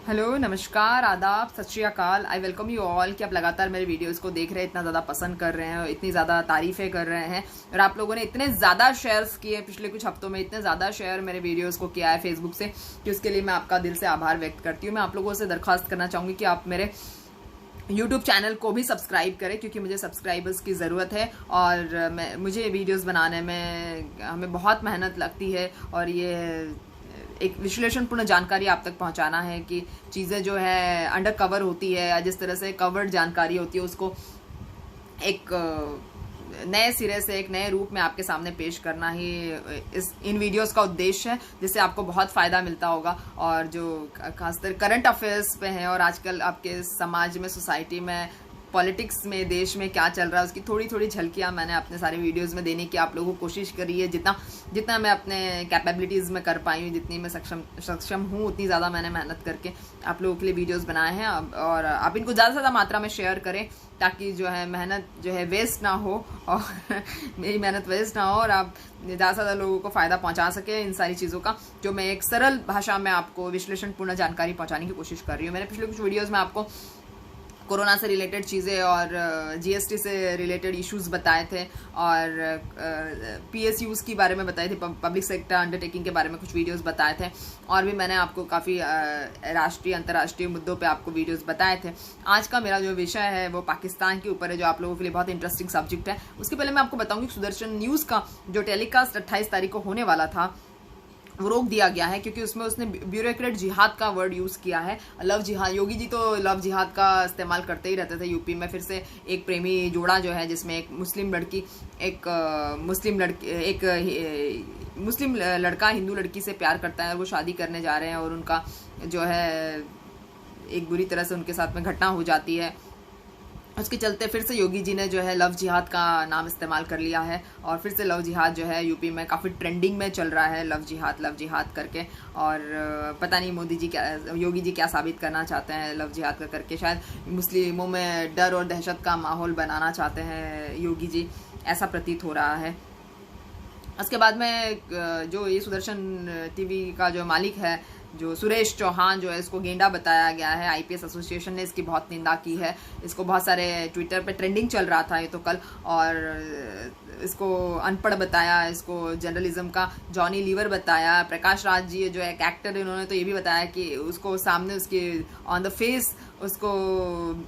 Hello, नमस्कार, आदाब, सत श्री अकाल। आई वेलकम यू ऑल कि आप लगातार मेरे वीडियोस को देख रहे हैं, इतना ज़्यादा पसंद कर रहे हैं, इतनी ज़्यादा तारीफ़ें कर रहे हैं और आप लोगों ने इतने ज़्यादा शेयर्स किए पिछले कुछ हफ्तों में, इतने ज़्यादा शेयर मेरे वीडियोस को किया है फेसबुक से कि उसके लिए मैं आपका दिल से आभार व्यक्त करती हूँ। मैं आप लोगों से दरख्वास्त करना चाहूँगी कि आप मेरे यूट्यूब चैनल को भी सब्सक्राइब करें क्योंकि मुझे सब्सक्राइबर्स की ज़रूरत है और मुझे वीडियोस बनाने में हमें बहुत मेहनत लगती है और ये एक विश्लेषणपूर्ण जानकारी आप तक पहुंचाना है कि चीज़ें जो है अंडर कवर होती है या जिस तरह से कवर्ड जानकारी होती है उसको एक नए सिरे से एक नए रूप में आपके सामने पेश करना ही इन वीडियोस का उद्देश्य है, जिससे आपको बहुत फ़ायदा मिलता होगा। और जो खासकर करंट अफेयर्स पे हैं और आजकल आपके समाज में, सोसाइटी में, पॉलिटिक्स में, देश में क्या चल रहा है उसकी थोड़ी थोड़ी झलकियाँ मैंने अपने सारे वीडियोस में देने की आप लोगों को कोशिश करी है। जितना मैं अपने कैपेबिलिटीज़ में कर पाई हूँ, जितनी मैं सक्षम हूँ, उतनी ज़्यादा मैंने मेहनत करके आप लोगों के लिए वीडियोस बनाए हैं। और आप इनको ज़्यादा से ज़्यादा मात्रा में शेयर करें ताकि जो है मेहनत जो है वेस्ट ना हो और मेरी मेहनत वेस्ट ना हो और आप ज़्यादा से ज़्यादा लोगों को फ़ायदा पहुंचा सके इन सारी चीज़ों का, जो मैं एक सरल भाषा में आपको विश्लेषणपूर्ण जानकारी पहुंचाने की कोशिश कर रही हूँ। मैंने पिछले कुछ वीडियोज़ में आपको कोरोना से रिलेटेड चीज़ें और जीएसटी से रिलेटेड इश्यूज बताए थे और पीएसयूज़ के बारे में बताए थे, पब्लिक सेक्टर अंडरटेकिंग के बारे में कुछ वीडियोस बताए थे और भी मैंने आपको काफ़ी राष्ट्रीय अंतर्राष्ट्रीय मुद्दों पे आपको वीडियोस बताए थे। आज का मेरा जो विषय है वो पाकिस्तान के ऊपर है, जो आप लोगों के लिए बहुत इंटरेस्टिंग सब्जेक्ट है। उसके पहले मैं आपको बताऊँगी सुदर्शन न्यूज़ का जो टेलीकास्ट 28 तारीख को होने वाला था वो रोक दिया गया है क्योंकि उसमें उसने ब्यूरोक्रेट जिहाद का वर्ड यूज़ किया है। लव जिहाद, योगी जी तो लव जिहाद का इस्तेमाल करते ही रहते थे। यूपी में फिर से एक प्रेमी जोड़ा जो है जिसमें एक मुस्लिम लड़का हिंदू लड़की से प्यार करता है और वो शादी करने जा रहे हैं और उनका जो है एक बुरी तरह से उनके साथ में घटना हो जाती है। उसके चलते फिर से योगी जी ने जो है लव जिहाद का नाम इस्तेमाल कर लिया है और फिर से लव जिहाद जो है यूपी में काफ़ी ट्रेंडिंग में चल रहा है, लव जिहाद करके। और पता नहीं मोदी जी क्या, योगी जी क्या साबित करना चाहते हैं लव जिहाद का करके। शायद मुस्लिमों में डर और दहशत का माहौल बनाना चाहते हैं योगी जी, ऐसा प्रतीत हो रहा है। उसके बाद में जो ये सुदर्शन टीवी का जो मालिक है, जो सुरेश चौहान जो है, इसको गेंडा बताया गया है। आईपीएस एसोसिएशन ने इसकी बहुत निंदा की है। इसको बहुत सारे ट्विटर पे ट्रेंडिंग चल रहा था ये तो कल, और इसको अनपढ़ बताया, इसको जर्नलिज्म का जॉनी लीवर बताया। प्रकाश राज जी जो एक एक्टर, इन्होंने तो ये भी बताया कि उसको सामने उसके ऑन द फेस उसको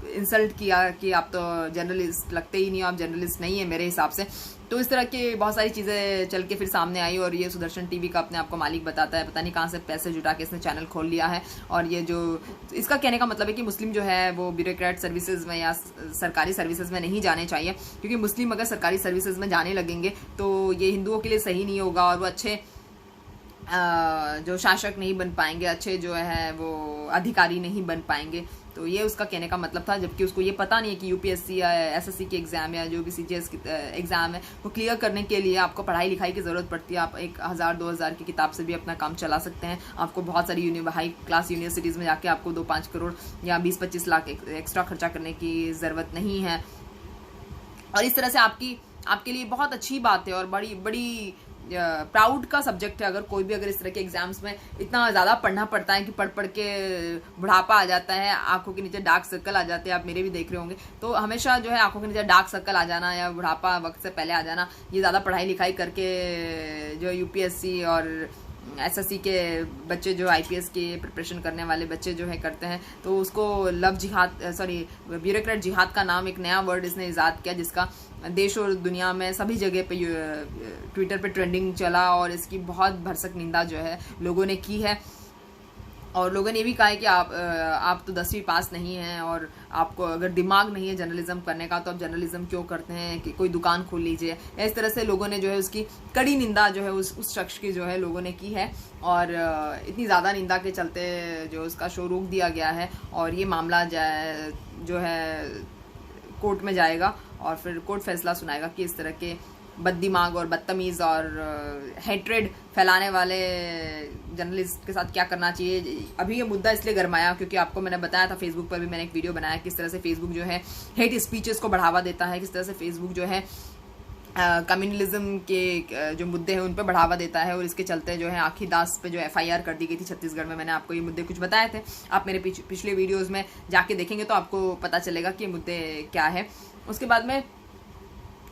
इंसल्ट किया कि आप तो जर्नलिस्ट लगते ही नहीं हो, आप जर्नलिस्ट नहीं है मेरे हिसाब से। तो इस तरह की बहुत सारी चीज़ें चल के फिर सामने आई और ये सुदर्शन टीवी का अपने आप को मालिक बताता है। पता नहीं कहाँ से पैसे जुटा के इसने चैनल खोल लिया है। और ये जो इसका कहने का मतलब है कि मुस्लिम जो है वो ब्यूरोक्रेट सर्विसेज में या सरकारी सर्विसेज में नहीं जाने चाहिए, क्योंकि मुस्लिम अगर सरकारी सर्विसेज में जाने लगेंगे तो ये हिंदुओं के लिए सही नहीं होगा और वो अच्छे जो शासक नहीं बन पाएंगे, अच्छे जो है वो अधिकारी नहीं बन पाएंगे। तो ये उसका कहने का मतलब था, जबकि उसको ये पता नहीं है कि यूपीएससी या एसएससी की एग्ज़ाम या जो भी सीजीएस की एग्ज़ाम है वो क्लियर करने के लिए आपको पढ़ाई लिखाई की ज़रूरत पड़ती है। आप 1000-2000 की किताब से भी अपना काम चला सकते हैं। आपको बहुत सारी हाई क्लास यूनिवर्सिटीज़ में जाके आपको 2-5 करोड़ या 20-25 लाख एक्स्ट्रा खर्चा करने की ज़रूरत नहीं है। और इस तरह से आपके लिए बहुत अच्छी बात है और बड़ी प्राउड का सब्जेक्ट है। अगर इस तरह के एग्जाम्स में इतना ज़्यादा पढ़ना पड़ता है कि पढ़ के बुढ़ापा आ जाता है, आंखों के नीचे डार्क सर्कल आ जाते हैं, आप मेरे भी देख रहे होंगे। तो हमेशा जो है आंखों के नीचे डार्क सर्कल आ जाना या बुढ़ापा वक्त से पहले आ जाना, ये ज़्यादा पढ़ाई लिखाई करके जो यूपीएससी और एसएससी के बच्चे, जो आईपीएस की प्रिपरेशन करने वाले बच्चे जो है करते हैं, तो उसको ब्यूरोक्रेट जिहाद का नाम, एक नया वर्ड इसने ईजाद किया जिसका देश और दुनिया में सभी जगह पे ट्विटर पे ट्रेंडिंग चला और इसकी बहुत भरसक निंदा जो है लोगों ने की है। और लोगों ने भी कहा है कि आप तो 10वीं पास नहीं हैं और आपको अगर दिमाग नहीं है जर्नलिज्म करने का तो आप जर्नलिज्म क्यों करते हैं, कि कोई दुकान खोल लीजिए। इस तरह से लोगों ने जो है उसकी कड़ी निंदा जो है उस शख्स की जो है लोगों ने की है। और इतनी ज़्यादा निंदा के चलते जो उसका शो रोक दिया गया है और ये मामला जो है कोर्ट में जाएगा और फिर कोर्ट फैसला सुनाएगा कि इस तरह के बददिमाग और बदतमीज़ और हेट्रेड फैलाने वाले जर्नलिस्ट के साथ क्या करना चाहिए। अभी ये मुद्दा इसलिए गरमाया क्योंकि आपको मैंने बताया था, फेसबुक पर भी मैंने एक वीडियो बनाया किस तरह से फेसबुक जो है हेट स्पीचेस को बढ़ावा देता है, किस तरह से फेसबुक जो है कम्युनलिज्म के जो मुद्दे हैं उन पर बढ़ावा देता है। और इसके चलते जो है आखी दास पे जो FIR कर दी गई थी छत्तीसगढ़ में। मैंने आपको ये मुद्दे कुछ बताए थे, आप मेरे पिछले वीडियोस में जाके देखेंगे तो आपको पता चलेगा कि मुद्दे क्या है। उसके बाद में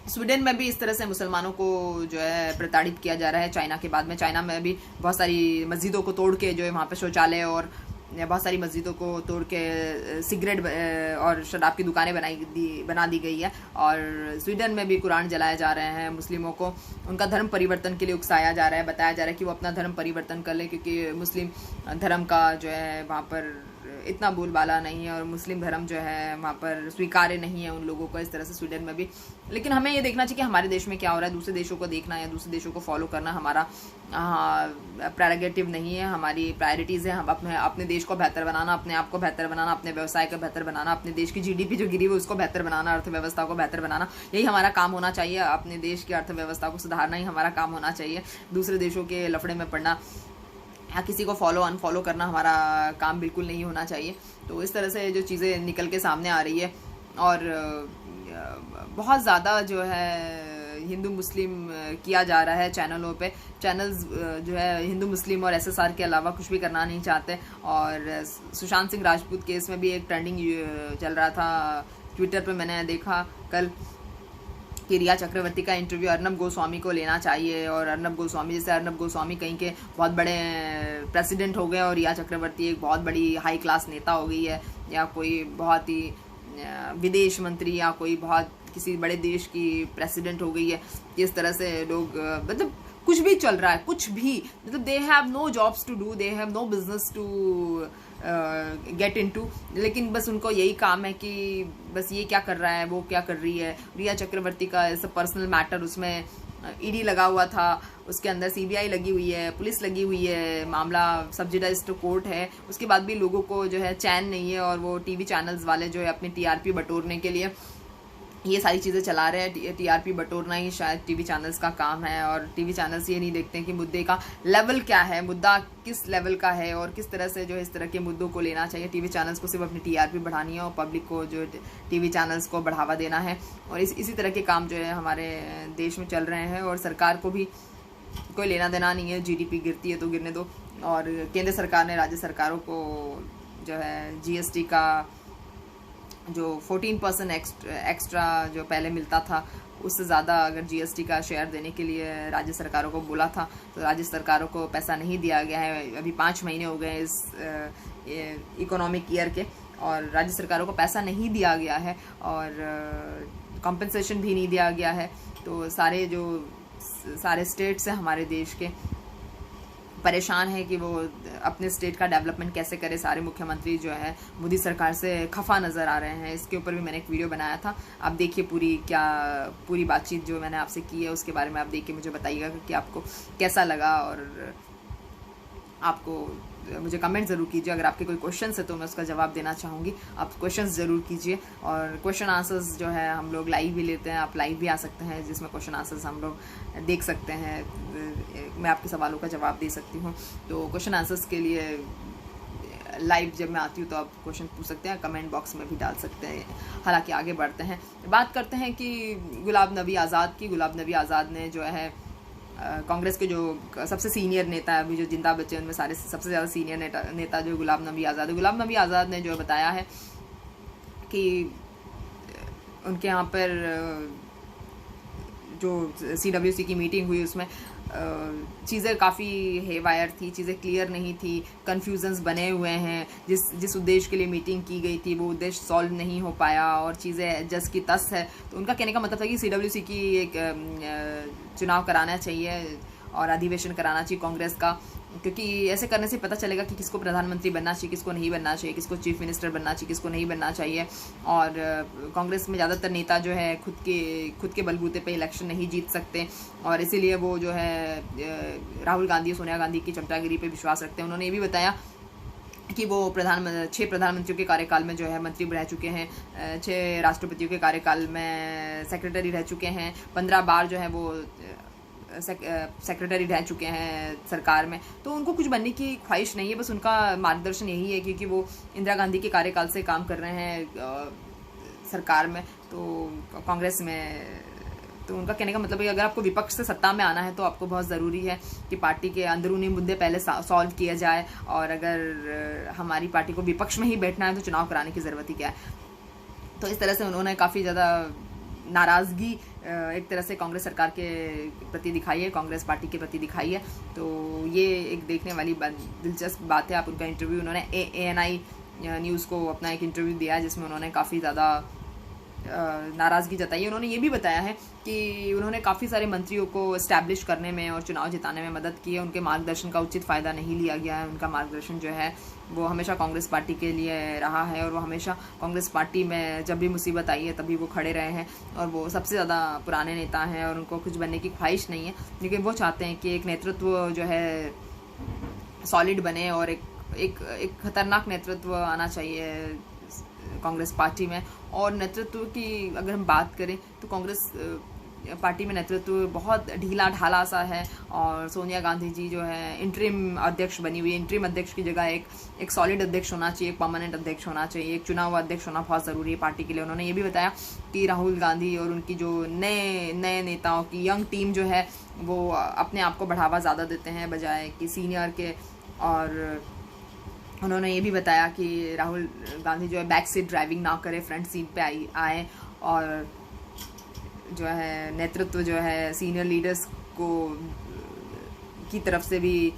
स्वीडन में भी इस तरह से मुसलमानों को जो है प्रताड़ित किया जा रहा है। चाइना के बाद में चाइना में भी बहुत सारी मस्जिदों को तोड़ के जो है वहाँ पे शौचालय और बहुत सारी मस्जिदों को तोड़ के सिगरेट और शराब की दुकानें बना दी गई है। और स्वीडन में भी कुरान जलाए जा रहे हैं। मुस्लिमों को उनका धर्म परिवर्तन के लिए उकसाया जा रहा है, बताया जा रहा है कि वो अपना धर्म परिवर्तन कर ले, क्योंकि मुस्लिम धर्म का जो है वहाँ पर इतना बोलबाला नहीं है और मुस्लिम धर्म जो है वहाँ पर स्वीकार्य नहीं है उन लोगों को, इस तरह से स्वीडन में भी। लेकिन हमें ये देखना चाहिए कि हमारे देश में क्या हो रहा है। दूसरे देशों को देखना या दूसरे देशों को फॉलो करना हमारा प्रेरोगेटिव नहीं है, हमारी प्रायोरिटीज़ है। हम अपने देश को बेहतर बनाना, अपने आप को बेहतर बनाना, अपने व्यवसाय को बेहतर बनाना, अपने देश की GDP जो गिरी हुई उसको बेहतर बनाना, अर्थव्यवस्था को बेहतर बनाना, यही हमारा काम होना चाहिए। अपने देश की अर्थव्यवस्था को सुधारना ही हमारा काम होना चाहिए। दूसरे देशों के लफड़े में पड़ना या किसी को फॉलो अनफॉलो करना हमारा काम बिल्कुल नहीं होना चाहिए। तो इस तरह से जो चीज़ें निकल के सामने आ रही है और बहुत ज़्यादा जो है हिंदू मुस्लिम किया जा रहा है चैनलों पे। चैनल्स जो है हिंदू मुस्लिम और SSR के अलावा कुछ भी करना नहीं चाहते। और सुशांत सिंह राजपूत केस में भी एक ट्रेंडिंग चल रहा था ट्विटर पे, मैंने देखा कल कि रिया चक्रवर्ती का इंटरव्यू अर्नब गोस्वामी को लेना चाहिए। और अर्नब गोस्वामी, जैसे अर्नब गोस्वामी कहीं के बहुत बड़े प्रेसिडेंट हो गए और रिया चक्रवर्ती एक बहुत बड़ी हाई क्लास नेता हो गई है, या कोई बहुत ही विदेश मंत्री या कोई बहुत किसी बड़े देश की प्रेसिडेंट हो गई है। इस तरह से लोग मतलब कुछ भी चल रहा है, कुछ भी, मतलब they have no jobs to do, they have no business to get into, लेकिन बस उनको यही काम है कि बस ये क्या कर रहा है, वो क्या कर रही है। रिया चक्रवर्ती का ऐसा पर्सनल मैटर, उसमें ED लगा हुआ था, उसके अंदर CBI लगी हुई है, पुलिस लगी हुई है, मामला सब्सिडाइज्ड कोर्ट है। उसके बाद भी लोगों को जो है चैन नहीं है और वो TV चैनल्स वाले जो है अपनी TRP बटोरने के लिए ये सारी चीज़ें चला रहे हैं। TRP बटोरना ही शायद TV चैनल्स का काम है। और TV चैनल्स ये नहीं देखते हैं कि मुद्दे का लेवल क्या है, मुद्दा किस लेवल का है और किस तरह से जो है इस तरह के मुद्दों को लेना चाहिए। TV चैनल्स को सिर्फ अपनी TRP बढ़ानी है और पब्लिक को जो TV चैनल्स को बढ़ावा देना है। और इसी तरह के काम जो है हमारे देश में चल रहे हैं। और सरकार को भी कोई लेना देना नहीं है, GDP गिरती है तो गिरने दो। और केंद्र सरकार ने राज्य सरकारों को जो है GST का जो 14% एक्स्ट्रा जो पहले मिलता था उससे ज़्यादा अगर GST का शेयर देने के लिए राज्य सरकारों को बोला था, तो राज्य सरकारों को पैसा नहीं दिया गया है। अभी 5 महीने हो गए इस इकोनॉमिक ईयर के और राज्य सरकारों को पैसा नहीं दिया गया है और कॉम्पेंसेशन भी नहीं दिया गया है। तो सारे स्टेट्स हैं हमारे देश के परेशान है कि वो अपने स्टेट का डेवलपमेंट कैसे करे। सारे मुख्यमंत्री जो है मोदी सरकार से खफा नज़र आ रहे हैं। इसके ऊपर भी मैंने एक वीडियो बनाया था, आप देखिए पूरी बातचीत जो मैंने आपसे की है उसके बारे में आप देख के मुझे बताइएगा कि आपको कैसा लगा। और आपको मुझे कमेंट ज़रूर कीजिए। अगर आपके कोई क्वेश्चंस है तो मैं उसका जवाब देना चाहूँगी, आप क्वेश्चंस ज़रूर कीजिए। और क्वेश्चन आंसर्स जो है हम लोग लाइव भी लेते हैं, आप लाइव भी आ सकते हैं जिसमें क्वेश्चन आंसर्स हम लोग देख सकते हैं, मैं आपके सवालों का जवाब दे सकती हूँ। तो क्वेश्चन आंसर्स के लिए लाइव जब मैं आती हूँ तो आप क्वेश्चन पूछ सकते हैं, कमेंट बॉक्स में भी डाल सकते हैं। हालांकि आगे बढ़ते हैं, बात करते हैं कि गुलाम नबी आज़ाद की। गुलाम नबी आज़ाद ने जो है कांग्रेस के जो सबसे सीनियर नेता अभी जो जिंदा बचे उनमें सारे सबसे ज़्यादा सीनियर नेता जो गुलाम नबी आज़ाद है, गुलाम नबी आज़ाद ने जो बताया है कि उनके यहाँ पर जो CWC की मीटिंग हुई उसमें चीज़ें काफ़ी हेवायर थी, चीज़ें क्लियर नहीं थी, कन्फ्यूजन्स बने हुए हैं। जिस उद्देश्य के लिए मीटिंग की गई थी वो उद्देश्य सॉल्व नहीं हो पाया और चीज़ें जस की तस है। तो उनका कहने का मतलब था कि CWC की एक चुनाव कराना चाहिए और अधिवेशन कराना चाहिए कांग्रेस का, क्योंकि ऐसे करने से पता चलेगा कि किसको प्रधानमंत्री बनना चाहिए, किसको नहीं बनना चाहिए, किसको चीफ मिनिस्टर बनना चाहिए, किसको नहीं बनना चाहिए। और कांग्रेस में ज़्यादातर नेता जो है खुद के बलबूते पे इलेक्शन नहीं जीत सकते और इसीलिए वो जो है राहुल गांधी, सोनिया गांधी की चमचागिरी पे विश्वास रखते हैं। उन्होंने ये भी बताया कि वो 6 प्रधानमंत्रियों के कार्यकाल में जो है मंत्री रह चुके हैं, 6 राष्ट्रपतियों के कार्यकाल में सेक्रेटरी रह चुके हैं, 15 बार जो है वो सेक्रेटरी रह चुके हैं सरकार में। तो उनको कुछ बनने की ख्वाहिश नहीं है, बस उनका मार्गदर्शन यही है क्योंकि वो इंदिरा गांधी के कार्यकाल से काम कर रहे हैं सरकार में। तो कांग्रेस में तो उनका कहने का मतलब है अगर आपको विपक्ष से सत्ता में आना है तो आपको बहुत ज़रूरी है कि पार्टी के अंदरूनी मुद्दे पहले सॉल्व किया जाए, और अगर हमारी पार्टी को विपक्ष में ही बैठना है तो चुनाव कराने की ज़रूरत ही क्या है। तो इस तरह से उन्होंने काफ़ी ज़्यादा नाराज़गी एक तरह से कांग्रेस सरकार के प्रति दिखाई है, कांग्रेस पार्टी के प्रति दिखाई है। तो ये एक देखने वाली दिलचस्प बात है। आप उनका इंटरव्यू, उन्होंने ANI न्यूज़ को अपना एक इंटरव्यू दिया जिसमें उन्होंने काफ़ी ज़्यादा नाराज़गी जताई। उन्होंने ये भी बताया है कि उन्होंने काफ़ी सारे मंत्रियों को इस्टेब्लिश करने में और चुनाव जिताने में मदद की है, उनके मार्गदर्शन का उचित फ़ायदा नहीं लिया गया है। उनका मार्गदर्शन जो है वो हमेशा कांग्रेस पार्टी के लिए रहा है, और वो हमेशा कांग्रेस पार्टी में जब भी मुसीबत आई है तभी वो खड़े रहे हैं, और वो सबसे ज़्यादा पुराने नेता हैं और उनको कुछ बनने की ख्वाहिश नहीं है, लेकिन वो चाहते हैं कि एक नेतृत्व जो है सॉलिड बने, और एक खतरनाक नेतृत्व आना चाहिए कांग्रेस पार्टी में। और नेतृत्व की अगर हम बात करें तो कांग्रेस पार्टी में नेतृत्व बहुत ढीला ढाला सा है, और सोनिया गांधी जी जो है इंटरिम अध्यक्ष बनी हुई है। इंटरिम अध्यक्ष की जगह एक सॉलिड अध्यक्ष होना चाहिए, एक परमानेंट अध्यक्ष होना चाहिए, एक चुना हुआ अध्यक्ष होना बहुत ज़रूरी है पार्टी के लिए। उन्होंने ये भी बताया कि राहुल गांधी और उनकी जो नए नेताओं की यंग टीम जो है वो अपने आप को बढ़ावा ज़्यादा देते हैं बजाय कि सीनियर के। और उन्होंने ये भी बताया कि राहुल गांधी जो है बैक सीट ड्राइविंग ना करे, फ्रंट सीट पे आए, और जो है नेतृत्व जो है सीनियर लीडर्स को की तरफ से भी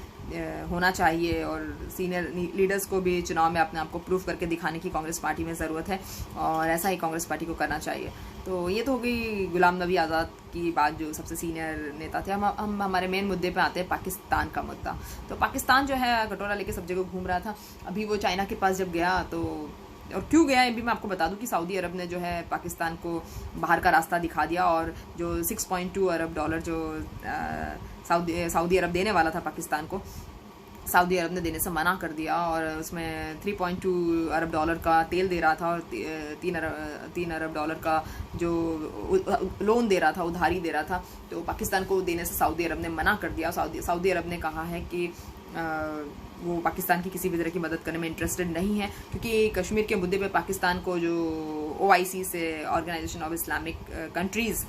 होना चाहिए, और सीनियर लीडर्स को भी चुनाव में अपने आप को प्रूफ करके दिखाने की कांग्रेस पार्टी में ज़रूरत है, और ऐसा ही कांग्रेस पार्टी को करना चाहिए। तो ये तो हो गई गुलाम नबी आज़ाद की बात, जो सबसे सीनियर नेता थे। हम हमारे मेन मुद्दे पे आते हैं, पाकिस्तान का मुद्दा। तो पाकिस्तान जो है कटोरा लेके सब जगह घूम रहा था। अभी वो चाइना के पास जब गया तो, और क्यों गया ये भी मैं आपको बता दूं कि सऊदी अरब ने जो है पाकिस्तान को बाहर का रास्ता दिखा दिया, और जो $6.2 अरब जो सऊदी अरब देने वाला था पाकिस्तान को, सऊदी अरब ने देने से मना कर दिया, और उसमें $3.2 अरब का तेल दे रहा था, और $3 अरब का जो लोन दे रहा था, उधारी दे रहा था, तो पाकिस्तान को देने से सऊदी अरब ने मना कर दिया। सऊदी अरब ने कहा है कि वो पाकिस्तान की किसी भी तरह की मदद करने में इंटरेस्टेड नहीं है, क्योंकि कश्मीर के मुद्दे पे पाकिस्तान को जो OIC से, ऑर्गेनाइजेशन ऑफ इस्लामिक कंट्रीज़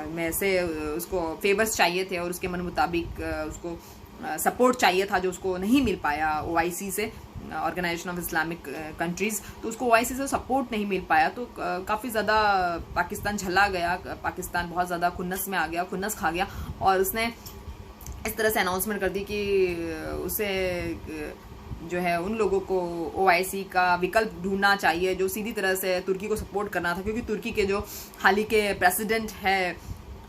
में से उसको फेवर्स चाहिए थे, और उसके मन मुताबिक उसको सपोर्ट चाहिए था, जो उसको नहीं मिल पाया OIC से, ऑर्गेनाइजेशन ऑफ इस्लामिक कंट्रीज़। तो उसको OIC से सपोर्ट नहीं मिल पाया, तो काफ़ी ज़्यादा पाकिस्तान झल्ला गया, पाकिस्तान बहुत ज़्यादा खुन्नस में आ गया, खुन्नस खा गया, और उसने इस तरह से अनाउंसमेंट कर दी कि उसे जो है उन लोगों को OIC का विकल्प ढूंढना चाहिए जो सीधी तरह से तुर्की को सपोर्ट करना था, क्योंकि तुर्की के जो हाल ही के प्रेसिडेंट है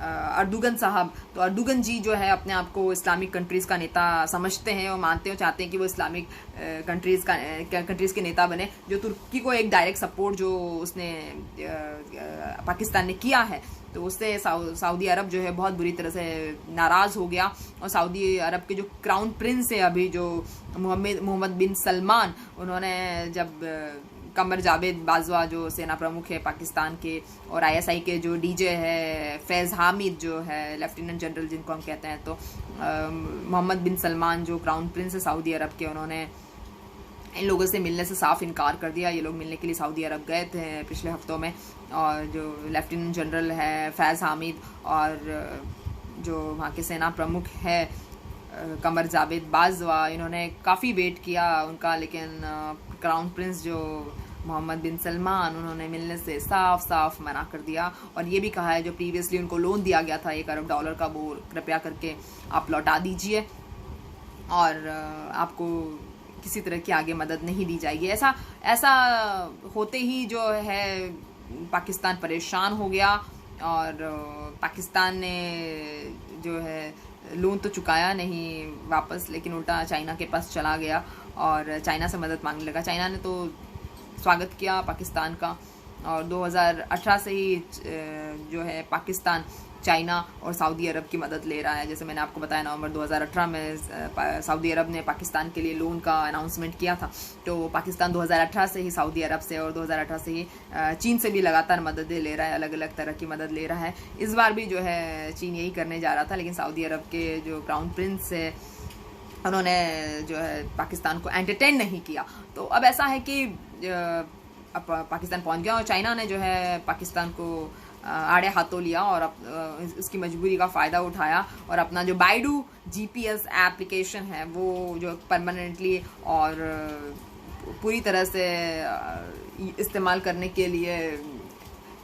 अर्दुगन साहब, तो अर्दुगन जी जो है अपने आप को इस्लामिक कंट्रीज़ का नेता समझते हैं, और मानते हो चाहते हैं कि वो इस्लामिक कंट्रीज़ के नेता बने। जो तुर्की को एक डायरेक्ट सपोर्ट जो उसने पाकिस्तान ने किया है, तो उससे सऊदी अरब जो है बहुत बुरी तरह से नाराज़ हो गया, और सऊदी अरब के जो क्राउन प्रिंस है अभी, जो मोहम्मद बिन सलमान, उन्होंने जब कमर जावेद बाजवा जो सेना प्रमुख है पाकिस्तान के, और ISI के जो DJ है फैज़ हामिद जो है लेफ्टिनेंट जनरल जिनको हम कहते हैं, तो मोहम्मद बिन सलमान जो क्राउन प्रिंस है सऊदी अरब के, उन्होंने इन लोगों से मिलने से साफ इनकार कर दिया। ये लोग मिलने के लिए सऊदी अरब गए थे पिछले हफ्तों में, और जो लेफ्टिनेंट जनरल है फैज़ हामिद और जो वहाँ के सेना प्रमुख है कमर जावेद बाजवा, इन्होंने काफ़ी वेट किया उनका, लेकिन क्राउन प्रिंस जो मोहम्मद बिन सलमान, उन्होंने मिलने से साफ मना कर दिया, और ये भी कहा है जो प्रीवियसली उनको लोन दिया गया था $1 अरब का, वो कृपया करके आप लौटा दीजिए, और आपको किसी तरह की आगे मदद नहीं दी जाएगी। ऐसा होते ही जो है पाकिस्तान परेशान हो गया, और पाकिस्तान ने जो है लोन तो चुकाया नहीं वापस, लेकिन उल्टा चाइना के पास चला गया और चाइना से मदद मांगने लगा। चाइना ने तो स्वागत किया पाकिस्तान का, और 2018 से ही जो है पाकिस्तान चाइना और सऊदी अरब की मदद ले रहा है। जैसे मैंने आपको बताया नवंबर 2018 में सऊदी अरब ने पाकिस्तान के लिए लोन का अनाउंसमेंट किया था, तो पाकिस्तान 2018 से ही सऊदी अरब से और 2018 से ही चीन से भी लगातार मददें ले रहा है, अलग अलग तरह की मदद ले रहा है। इस बार भी जो है चीन यही करने जा रहा था, लेकिन सऊदी अरब के जो क्राउन प्रिंस है उन्होंने जो है पाकिस्तान को एंटरटेन नहीं किया। तो अब ऐसा है कि अब पाकिस्तान पहुंच गया और चाइना ने जो है पाकिस्तान को आड़े हाथों लिया और इसकी मजबूरी का फ़ायदा उठाया और अपना जो बाइडू जीपीएस एप्लीकेशन है वो जो परमानेंटली और पूरी तरह से इस्तेमाल करने के लिए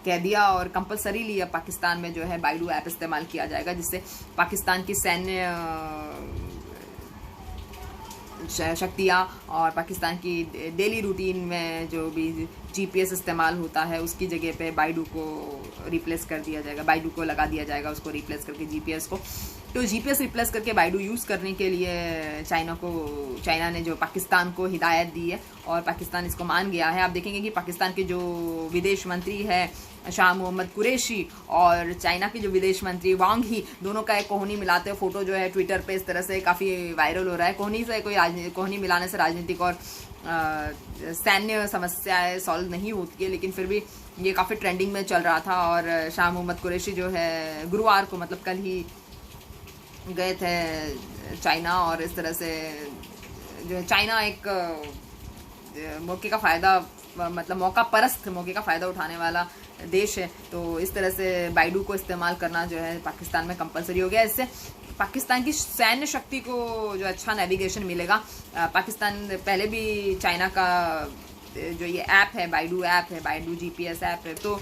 कह दिया और कंपलसरीली अब पाकिस्तान में जो है बाइडू ऐप इस्तेमाल किया जाएगा, जिससे पाकिस्तान की सैन्य शक्तियाँ और पाकिस्तान की डेली रूटीन में जो भी जीपीएस इस्तेमाल होता है उसकी जगह पे बाइडू को रिप्लेस कर दिया जाएगा, बाइडू को लगा दिया जाएगा उसको रिप्लेस करके जीपीएस को। तो जीपीएस रिप्लेस करके बाइडू यूज़ करने के लिए चाइना ने जो पाकिस्तान को हिदायत दी है और पाकिस्तान इसको मान गया है। आप देखेंगे कि पाकिस्तान के जो विदेश मंत्री है शाह मोहम्मद कुरैशी और चाइना के जो विदेश मंत्री वांग ही, दोनों का एक कोहनी मिलाते हुए फोटो जो है ट्विटर पे इस तरह से काफ़ी वायरल हो रहा है। कोहनी मिलाने से राजनीतिक और सैन्य समस्याएं सॉल्व नहीं होती है, लेकिन फिर भी ये काफ़ी ट्रेंडिंग में चल रहा था। और शाह मोहम्मद कुरैशी जो है गुरुवार को, मतलब कल ही गए थे चाइना और इस तरह से जो है चाइना एक मौके का फ़ायदा, मतलब मौके का फ़ायदा उठाने वाला देश है। तो इस तरह से बाइडू को इस्तेमाल करना जो है पाकिस्तान में कंपलसरी हो गया। इससे पाकिस्तान की सैन्य शक्ति को जो अच्छा नेविगेशन मिलेगा। पाकिस्तान पहले भी चाइना का जो ये ऐप है, बाइडू जीपीएस ऐप है, तो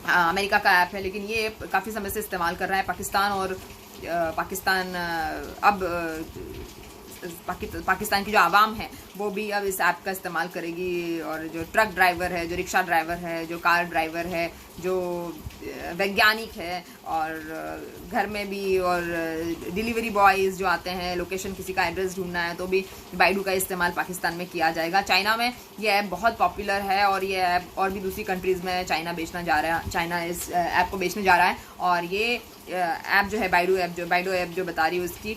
अमेरिका का ऐप है, लेकिन ये काफ़ी समय से इस्तेमाल कर रहा है पाकिस्तान। और पाकिस्तान अब पाकिस्तान की जो आवाम है वो भी अब इस ऐप का इस्तेमाल करेगी। और जो ट्रक ड्राइवर है, जो रिक्शा ड्राइवर है, जो कार ड्राइवर है, जो वैज्ञानिक है और घर में भी, और डिलीवरी बॉयज़ जो आते हैं, लोकेशन किसी का एड्रेस ढूंढना है तो भी बाइडू का इस्तेमाल पाकिस्तान में किया जाएगा। चाइना में ये ऐप बहुत पॉपुलर है और ये ऐप और भी दूसरी कंट्रीज़ में चाइना इस ऐप को बेचने जा रहा है। और ये ऐप जो है बाइडू ऐप जो बता रही हूँ उसकी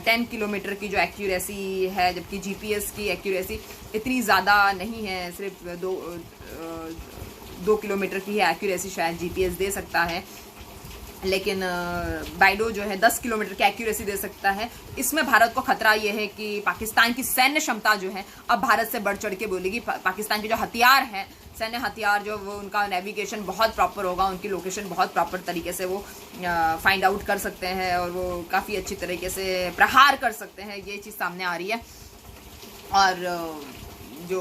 10 किलोमीटर की जो एक्यूरेसी है, जबकि जीपीएस की एक्यूरेसी इतनी ज़्यादा नहीं है, सिर्फ 2 किलोमीटर की है एक्यूरेसी शायद जीपीएस दे सकता है, लेकिन बाइडू जो है 10 किलोमीटर की एक्यूरेसी दे सकता है। इसमें भारत को खतरा ये है कि पाकिस्तान की सैन्य क्षमता जो है अब भारत से बढ़ चढ़ के बोलेगी। पाकिस्तान के जो हथियार हैं, सैन्य हथियार, जो वो उनका नेविगेशन बहुत प्रॉपर होगा, उनकी लोकेशन बहुत प्रॉपर तरीके से वो फाइंड आउट कर सकते हैं और वो काफ़ी अच्छी तरीके से प्रहार कर सकते हैं, ये चीज़ सामने आ रही है। और जो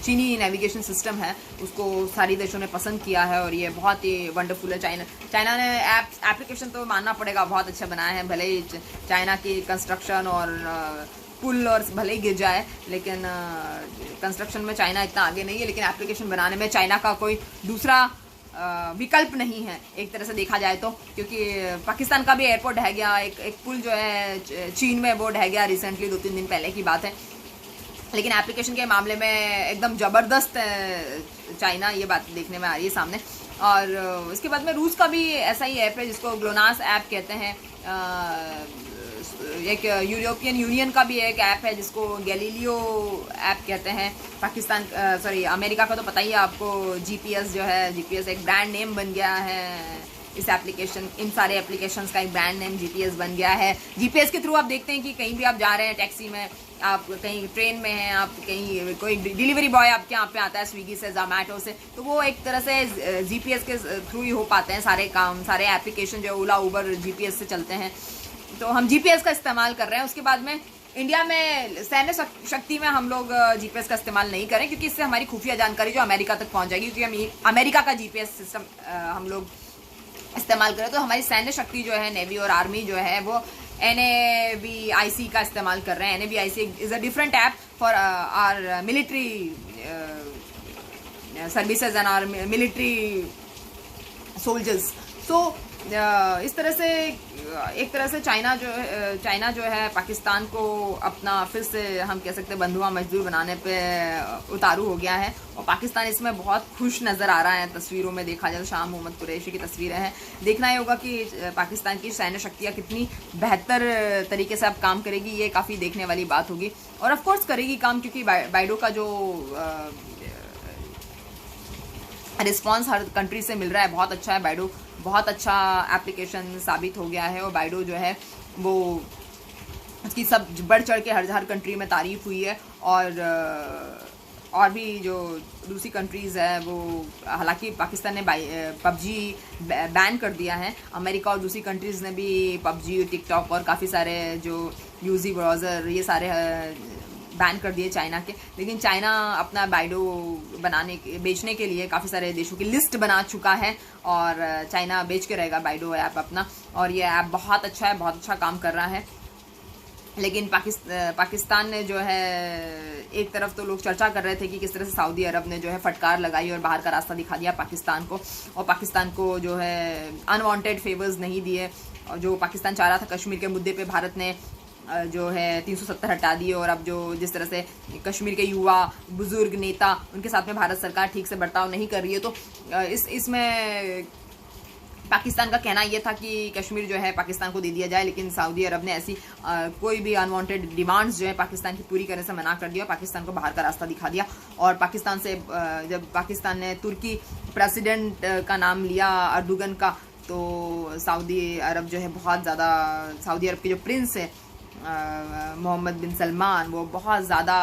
चीनी नेविगेशन सिस्टम है उसको सारी देशों ने पसंद किया है और ये बहुत ही वंडरफुल है। चाइना ने एप्लीकेशन तो मानना पड़ेगा बहुत अच्छा बनाया है, भले ही चाइना की कंस्ट्रक्शन और पुल और भले ही गिर जाए, लेकिन कंस्ट्रक्शन में चाइना इतना आगे नहीं है, लेकिन एप्लीकेशन बनाने में चाइना का कोई दूसरा विकल्प नहीं है एक तरह से देखा जाए तो। क्योंकि पाकिस्तान का भी एयरपोर्ट ढह गया, एक पुल जो है चीन में वो ढह गया रिसेंटली, 2-3 दिन पहले की बात है। लेकिन एप्लीकेशन के मामले में एकदम ज़बरदस्त चाइना, ये बात देखने में आ रही है सामने। और इसके बाद में रूस का भी ऐसा ही ऐप है जिसको ग्लोनास ऐप कहते हैं। एक यूरोपियन यूनियन का भी एक ऐप है जिसको गैलीलियो ऐप कहते हैं। अमेरिका का तो पता ही है आपको, जीपीएस एक ब्रांड नेम बन गया है। इस एप्लीकेशन, इन सारे एप्लीकेशंस का एक ब्रांड नेम जीपीएस बन गया है। जीपीएस के थ्रू आप देखते हैं कि कहीं भी आप जा रहे हैं, टैक्सी में, आप कहीं ट्रेन में हैं, आप कहीं कोई डिलीवरी बॉय आपके यहाँ पे आता है स्विगी से, जोमैटो से, तो वो एक तरह से जीपीएस के थ्रू ही हो पाते हैं सारे काम। सारे एप्लीकेशन जो ओला उबर जीपीएस से चलते हैं, तो हम जीपीएस का इस्तेमाल कर रहे हैं। उसके बाद में इंडिया में सैन्य शक्ति में हम लोग जीपीएस का इस्तेमाल नहीं करें, क्योंकि इससे हमारी खुफिया जानकारी जो अमेरिका तक पहुँच जाएगी। क्योंकि हम अमेरिका का जीपीएस सिस्टम हम लोग इस्तेमाल करें तो हमारी सैन्य शक्ति जो है, नेवी और आर्मी जो है, वो NAVIC का इस्तेमाल कर रहे हैं। NAVIC is a different app for our military services and our military soldiers. तो इस तरह से एक तरह से चाइना जो है पाकिस्तान को अपना फिर से हम कह सकते हैं बंधुआ मजदूर बनाने पे उतारू हो गया है। और पाकिस्तान इसमें बहुत खुश नज़र आ रहा है। तस्वीरों में देखा जाए तो शाह मोहम्मद कुरैशी की तस्वीरें हैं। देखना ही होगा कि पाकिस्तान की सैन्य शक्तियाँ कितनी बेहतर तरीके से अब काम करेगी, ये काफ़ी देखने वाली बात होगी। और ऑफकोर्स करेगी काम, क्योंकि बाइडू का जो रिस्पॉन्स हर कंट्री से मिल रहा है बहुत अच्छा है। बाइडू बहुत अच्छा एप्लीकेशन साबित हो गया है और बाइडू जो है वो उसकी सब बढ़ चढ़ के हर कंट्री में तारीफ हुई है। और और भी जो दूसरी कंट्रीज़ है वो, हालांकि पाकिस्तान ने पबजी बैन कर दिया है, अमेरिका और दूसरी कंट्रीज़ ने भी पबजी, टिकटॉक और काफ़ी सारे जो यूजी ब्राउज़र ये सारे बैन कर दिए चाइना के। लेकिन चाइना अपना बाइडो बेचने के लिए काफ़ी सारे देशों की लिस्ट बना चुका है और चाइना बेच के रहेगा बाइडो ऐप अपना, और ये ऐप बहुत अच्छा है, बहुत अच्छा काम कर रहा है। लेकिन पाकिस्तान ने जो है, एक तरफ तो लोग चर्चा कर रहे थे कि किस तरह से सऊदी अरब ने जो है फटकार लगाई और बाहर का रास्ता दिखा दिया पाकिस्तान को, और पाकिस्तान को जो है अनवांटेड फेवर्स नहीं दिए। और जो पाकिस्तान चाह रहा था कश्मीर के मुद्दे पे, भारत ने जो है 370 हटा दिए, और अब जो जिस तरह से कश्मीर के युवा बुजुर्ग नेता, उनके साथ में भारत सरकार ठीक से बर्ताव नहीं कर रही है। तो इसमें पाकिस्तान का कहना यह था कि कश्मीर जो है पाकिस्तान को दे दिया जाए, लेकिन सऊदी अरब ने ऐसी कोई भी अनवांटेड डिमांड्स जो है पाकिस्तान की पूरी करने से मना कर दिया, पाकिस्तान को बाहर का रास्ता दिखा दिया। और पाकिस्तान से जब पाकिस्तान ने तुर्की प्रेसिडेंट का नाम लिया अर्दुगन का, तो सऊदी अरब जो है बहुत ज़्यादा, सऊदी अरब के जो प्रिंस है मोहम्मद बिन सलमान, वो बहुत ज़्यादा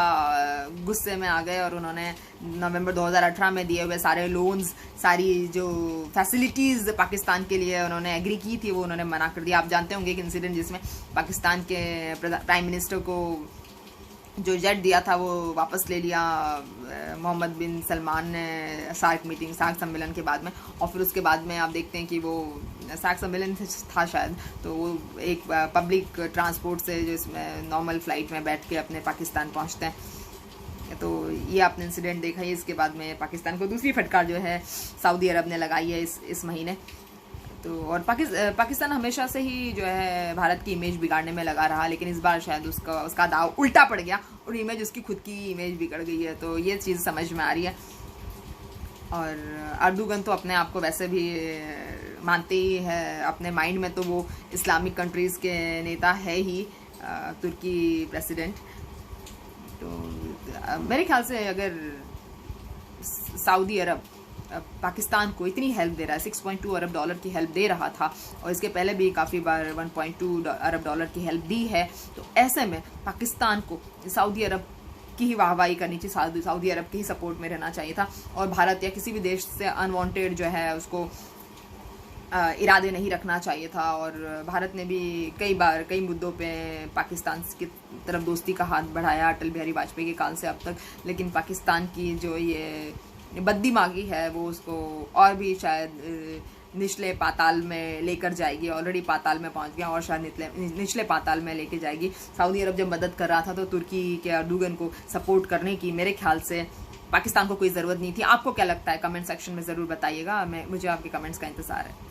गुस्से में आ गए और उन्होंने नवंबर 2018 में दिए हुए सारे लोन्स, सारी जो फैसिलिटीज़ पाकिस्तान के लिए उन्होंने एग्री की थी, वो उन्होंने मना कर दिया। आप जानते होंगे एक इंसिडेंट जिसमें पाकिस्तान के प्राइम मिनिस्टर को जो जेट दिया था वो वापस ले लिया मोहम्मद बिन सलमान ने सार्क सम्मेलन के बाद में। और फिर उसके बाद में आप देखते हैं कि वो सार्क सम्मेलन था शायद, तो वो एक पब्लिक ट्रांसपोर्ट से जो इसमें नॉर्मल फ्लाइट में बैठ के अपने पाकिस्तान पहुंचते हैं। तो ये आपने इंसिडेंट देखा है। इसके बाद में पाकिस्तान को दूसरी फटकार जो है सऊदी अरब ने लगाई है इस महीने। तो और पाकिस्तान हमेशा से ही जो है भारत की इमेज बिगाड़ने में लगा रहा, लेकिन इस बार शायद उसका दाव उल्टा पड़ गया और इमेज, उसकी खुद की इमेज बिगड़ गई है। तो ये चीज़ समझ में आ रही है। और अर्दुगन तो अपने आप को वैसे भी मानते ही है, अपने माइंड में तो वो इस्लामिक कंट्रीज़ के नेता है ही, तुर्की प्रेसिडेंट। तो मेरे ख्याल से अगर सऊदी अरब पाकिस्तान को इतनी हेल्प दे रहा है, 6.2 अरब डॉलर की हेल्प दे रहा था और इसके पहले भी काफ़ी बार 1.2 अरब डॉलर की हेल्प दी है, तो ऐसे में पाकिस्तान को सऊदी अरब की ही वाहवाही करनी चाहिए, सऊदी अरब के ही सपोर्ट में रहना चाहिए था। और भारत या किसी भी देश से अनवांटेड जो है उसको इरादे नहीं रखना चाहिए था। और भारत ने भी कई मुद्दों पे पाकिस्तान की तरफ दोस्ती का हाथ बढ़ाया अटल बिहारी वाजपेयी के काल से अब तक, लेकिन पाकिस्तान की जो ये बददिमागी है वो उसको और भी शायद निचले पाताल में लेकर जाएगी। ऑलरेडी पाताल में पहुंच गया और शायद निचले पाताल में लेके जाएगी। सऊदी अरब जब मदद कर रहा था तो तुर्की के अर्दुगन को सपोर्ट करने की मेरे ख्याल से पाकिस्तान को कोई ज़रूरत नहीं थी। आपको क्या लगता है कमेंट सेक्शन में ज़रूर बताइएगा, मुझे आपके कमेंट्स का इंतज़ार है।